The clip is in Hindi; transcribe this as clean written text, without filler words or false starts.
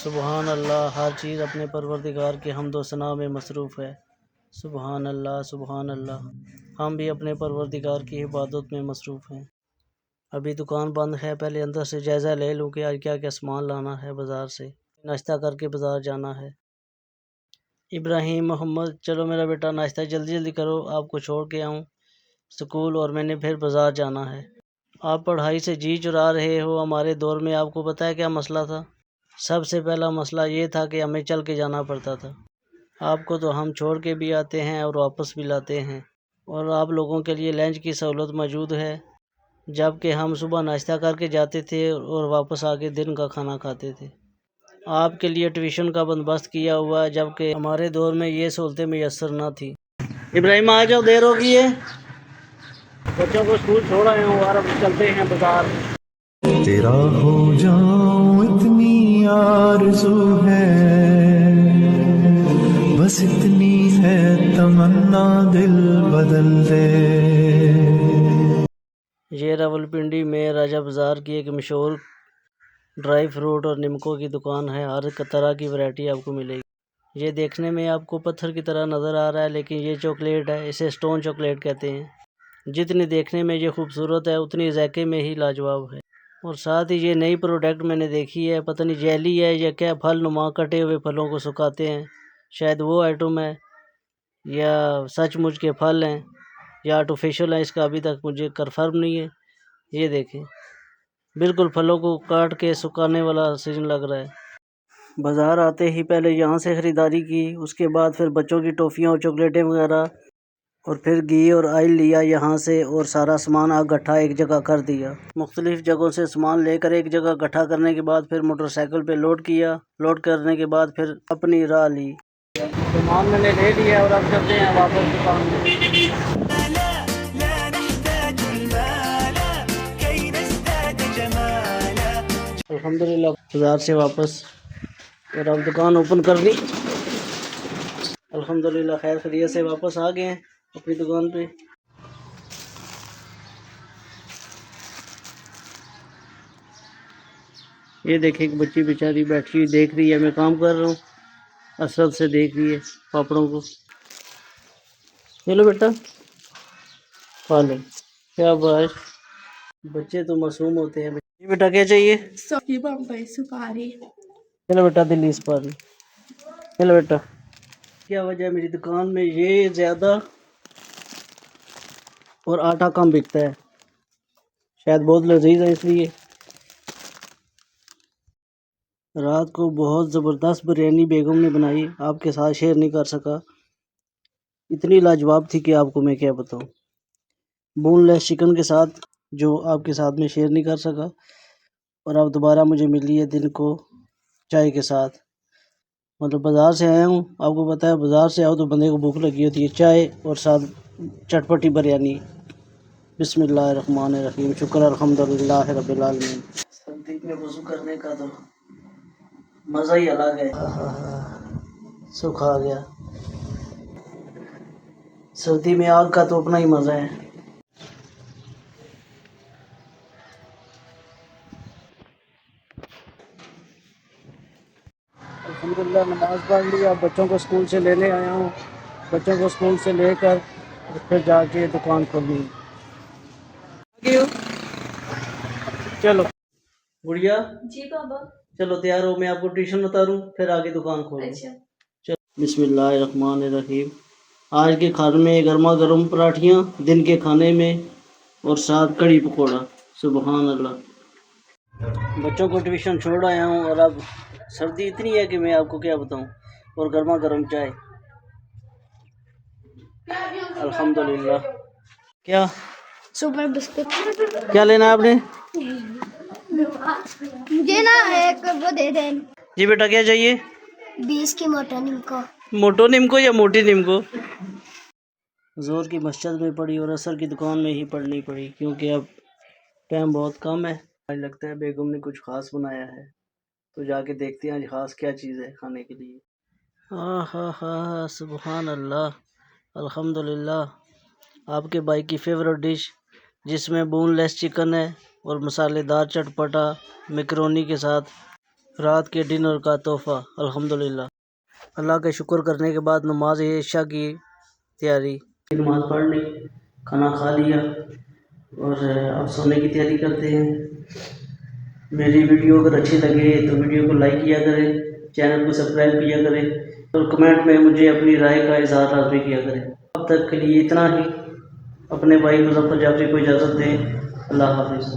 सुबहान अल्लाह, हर चीज़ अपने परवरदिगार के हम्द व सना में मसरूफ़ है। सुबहान अल्लाह, सुबहान अल्लाह। हम भी अपने परवरदिगार की इबादत में मसरूफ़ हैं। अभी दुकान बंद है, पहले अंदर से जायज़ा ले लूँ कि आज क्या क्या सामान लाना है बाज़ार से। नाश्ता करके बाज़ार जाना है। इब्राहिम मोहम्मद, चलो मेरा बेटा नाश्ता जल्दी जल्दी करो, आपको छोड़ के आऊँ स्कूल और मैंने फिर बाज़ार जाना है। आप पढ़ाई से जी चुरा रहे हो। हमारे दौर में आपको पता है क्या मसला था? सबसे पहला मसला ये था कि हमें चल के जाना पड़ता था। आपको तो हम छोड़ के भी आते हैं और वापस भी लाते हैं, और आप लोगों के लिए लंच की सहूलत मौजूद है, जबकि हम सुबह नाश्ता करके जाते थे और वापस आके दिन का खाना खाते थे। आपके लिए ट्यूशन का बंदोबस्त किया हुआ है, जबकि हमारे दौर में ये सहूलतें मैसर न थी। इब्राहिम आ जाओ, देर होगी है। बच्चों को स्कूल छोड़ आए हूँ और अब चलते हैं बाजार। तेरा हो जाऊं इतनी आरज़ू है, बस इतनी है तमन्ना, दिल बदल दे। ये रावलपिंडी में राजा बाज़ार की एक मशहूर ड्राई फ्रूट और निमकों की दुकान है। हर तरह की वैरायटी आपको मिलेगी। ये देखने में आपको पत्थर की तरह नज़र आ रहा है, लेकिन ये चॉकलेट है। इसे स्टोन चॉकलेट कहते हैं। जितनी देखने में ये खूबसूरत है, उतनी ज़ायके में ही लाजवाब है। और साथ ही ये नई प्रोडक्ट मैंने देखी है, पता नहीं जेली है या क्या, फल नुमा कटे हुए फलों को सुखाते हैं। शायद वो आइटम है या सचमुच के फल हैं या आर्टिफिशियल है, इसका अभी तक मुझे कन्फर्म नहीं है। ये देखें, बिल्कुल फलों को काट के सुखाने वाला सीजन लग रहा है। बाज़ार आते ही पहले यहाँ से ख़रीदारी की, उसके बाद फिर बच्चों की टॉफ़ियाँ और चॉकलेटें वगैरह, और फिर घी और ऑयल लिया यहाँ से और सारा सामान इकट्ठा एक जगह कर दिया। मुख्तलिफ़ जगहों से सामान लेकर एक जगह इकट्ठा करने के बाद फिर मोटरसाइकिल पे लोड किया। लोड करने के बाद फिर अपनी राह ली। सामान मैंने ले लिया और अब चलते हैं वापस दुकान में। अल्हम्दुलिल्लाह बाज़ार से वापस, और अब दुकान ओपन कर दी। अल्हम्दुलिल्लाह खैर खैरियत से वापस आ गए हैं अपनी दुकान पे। ये देखिए एक बच्ची बेचारी बैठी हुई देख रही है, मैं काम कर रहा हूँ, असरत से देख रही है पापड़ों को। चलो बेटा खा लो। क्या बात, बच्चे तो मासूम होते हैं। ये बेटा क्या चाहिए? सुपारी। चलो बेटा दिल्ली सुपारी। चलो बेटा। क्या वजह है मेरी दुकान में ये ज़्यादा और आटा कम बिकता है? शायद बहुत लजीज है इसलिए। रात को बहुत ज़बरदस्त बिरयानी बेगम ने बनाई, आपके साथ शेयर नहीं कर सका। इतनी लाजवाब थी कि आपको मैं क्या बताऊं। बोनलेस चिकन के साथ, जो आपके साथ में शेयर नहीं कर सका। और अब दोबारा मुझे मिली है दिन को चाय के साथ। मतलब बाज़ार से आया हूँ, आपको पता है बाज़ार से आओ तो बंदे को भूख लगी होती है, चाय और साथ चटपटी बिरयानी। बिस्मिल्लाहिर्रहमानिर्रहीम, शुक्र अल्हम्दुलिल्लाह रब्बिल आलमीन। सर्दी में वज़ू करने का तो मज़ा ही अलग है। सुख आ गया। सर्दी में आग का तो अपना ही मज़ा है। अल्हम्दुलिल्लाह नमाज़ पढ़ ली, अब बच्चों को स्कूल से लेने आया हूँ। बच्चों को स्कूल से लेकर फिर जाके दुकान खोली। चलो गुड़िया। जी बाबा। चलो तैयार हो, मैं आपको ट्यूशन उतारूँ, फिर आगे दुकान खोलो। अच्छा। चलो बिस्मिल्लाहिर्रहमानिर्रहीम। आज के खाने में गर्मा गर्म पराठियाँ दिन के खाने में, और साथ कड़ी पकौड़ा। सुबहान अल्लाह। बच्चों को ट्यूशन छोड़ आया हूँ और अब सर्दी इतनी है कि मैं आपको क्या बताऊँ, और गर्मा गर्म चाय। अल्हम्दुलिल्लाह। क्या सुपर बिस्कुट। क्या लेना है आपने? मुझे ना एक वो दे दें। जी बेटा क्या चाहिए? 20 की मोटा निम्को। मोटो निम्को या मोटी निम्को? जोर की मस्जिद में पड़ी और असर की दुकान में ही पढ़नी पड़ी, क्योंकि अब टाइम बहुत कम है। आज लगता है बेगम ने कुछ ख़ास बनाया है, तो जाके देखते हैं आज ख़ास क्या चीज़ है खाने के लिए। हाँ सुबहान अल्लाह, अल्हम्दुलिल्लाह। आपके भाई की फेवरेट डिश, जिसमें बोनलेस चिकन है और मसालेदार चटपटा मैकरोनी के साथ रात के डिनर का तोहफ़ा अल्हम्दुलिल्लाह। अल्लाह का शुक्र करने के बाद नमाज इशा की तैयारी, नमाज पढ़ ली, खाना खा लिया और अब सोने की तैयारी करते हैं। मेरी वीडियो अगर अच्छी लगे तो वीडियो को लाइक किया करें, चैनल को सब्सक्राइब किया करें और कमेंट में मुझे अपनी राय का इजहार लाजमी किया करें। अब तक के लिए इतना ही। अपने भाई मुज़फ़्फ़र जाफ़री को इजाज़त दें। अल्लाह हाफ़िज़।